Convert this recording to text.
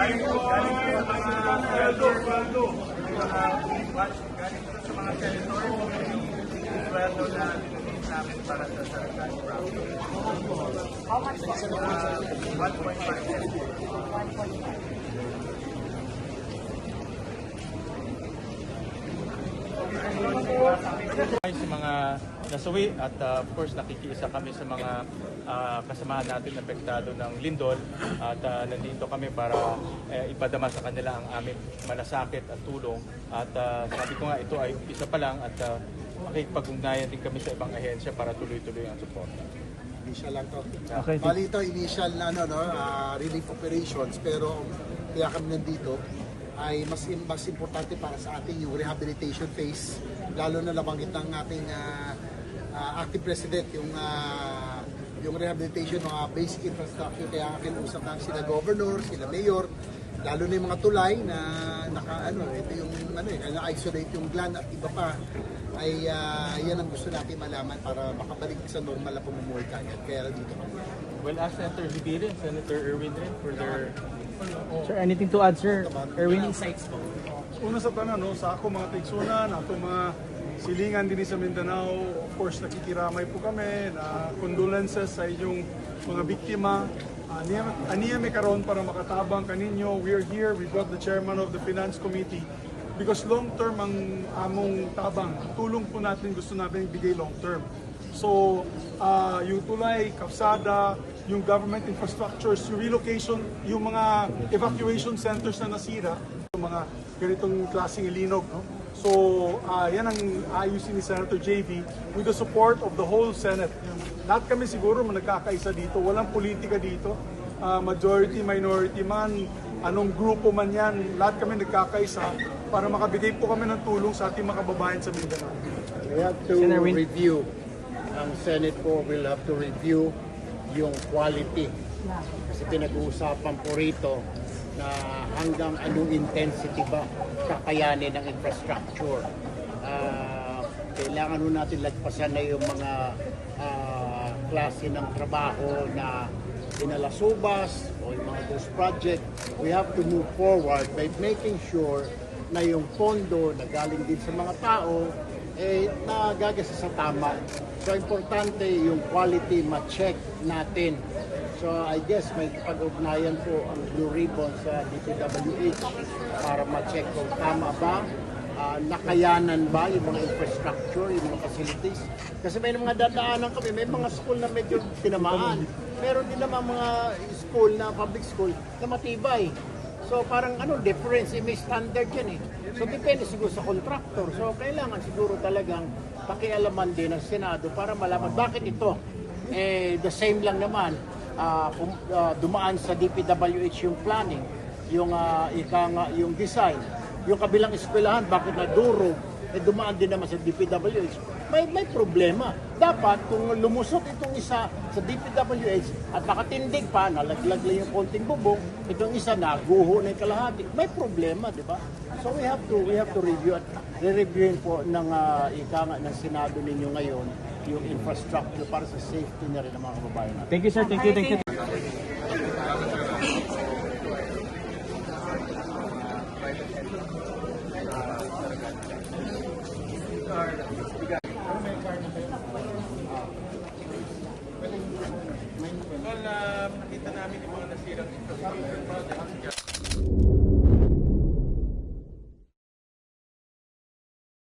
galing po sa mga senator, yung sweldo na dinunit namin para sa Sarangani property. How much po? 1.5. Sa mga nasawi at of course nakikiisa kami sa mga kasamahan natin apektado ng lindol at nandito kami para ipadama sa kanila ang aming malasakit at tulong at sabi ko nga ito ay umpisa pa lang at makikipag-ugnayan din kami sa ibang ahensya para tuloy-tuloy ang suporta. Initial lang to. Okay. Bali ito, initial na relief operations, pero kaya kami nandito ay mas importante para sa atin yung rehabilitation phase, lalo na nabanggit ng ating active president yung rehabilitation ng basic infrastructure. Kaya kinausap namin sila governor, sila mayor, lalo na yung mga tulay na ito yung isolate yung gland at iba pa, ay yan ang gusto natin malaman para makabalik sa normal na pamumuhay kagad. Kaya dito kami. Well, ask Senator Zubiri and Senator Erwin rin for their... Sir, anything to add, sir? Erwin? Una sa tanan, sa ako mga tigsunan, ako mga silingan din sa Mindanao, of course nakikiramay po kami, na condolences sa inyong mga biktima. Aniya may karon para makatabang kaninyo. We are here, we brought the chairman of the Finance Committee because long term ang among tabang. Tulong po natin, gusto natin ibigay long term. So, yung tulay, kalsada, yung government infrastructures, yung relocation, yung mga evacuation centers na nasira, yung mga ganitong klaseng ilinog. No? So, yan ang ayusin ni Senator JV with the support of the whole Senate. Lahat kami siguro nagkakaisa dito, walang politika dito. Majority, minority man, anong grupo man yan, lahat kami nagkakaisa para makabigay po kami ng tulong sa ating mga kababayan sa Mindanao. We have to review. Ang Senate po will have to review yung quality. Kasi pinag-uusapan po rito na hanggang anong intensity ba kakayanin ng infrastructure. Kailangan ho natin lagpasan na yung mga klase ng trabaho na inalasubas o yung mga ghost project. We have to move forward by making sure na yung pondo na galing din sa mga tao nagagasa sa tama. So, importante yung quality ma-check natin. So, I guess may pag-ugnayan po ang Blue Ribbon sa DPWH para ma-check kung tama ba, nakayanan ba yung mga infrastructure, yung mga facilities. Kasi may mga dadaanan kami, may mga school na medyo tinamaan. Meron din naman mga school na public school na matibay. So parang difference, may standard yan eh. So depende siguro sa contractor. So kailangan siguro talagang pakialaman din ng Senado para malaman bakit ito. The same lang naman, dumaan sa DPWH yung planning, yung yung design, yung kabilang eskwelahan, bakit nadurog, dumaan din naman sa DPWH. May problema. Dapat kung lumusot itong isa sa DPWH at nakatindig pa, nalaglag lang yung konting bubong, itong isa naguho na yung kalahati, may problema, di ba? So we have to review at re-reviewin po ng ng Senado ninyo ngayon yung infrastructure para sa safety na rin ng mga kababayan natin. Thank you, sir. Thank you. Well, nakita namin yung mga nasirang infrastructure project.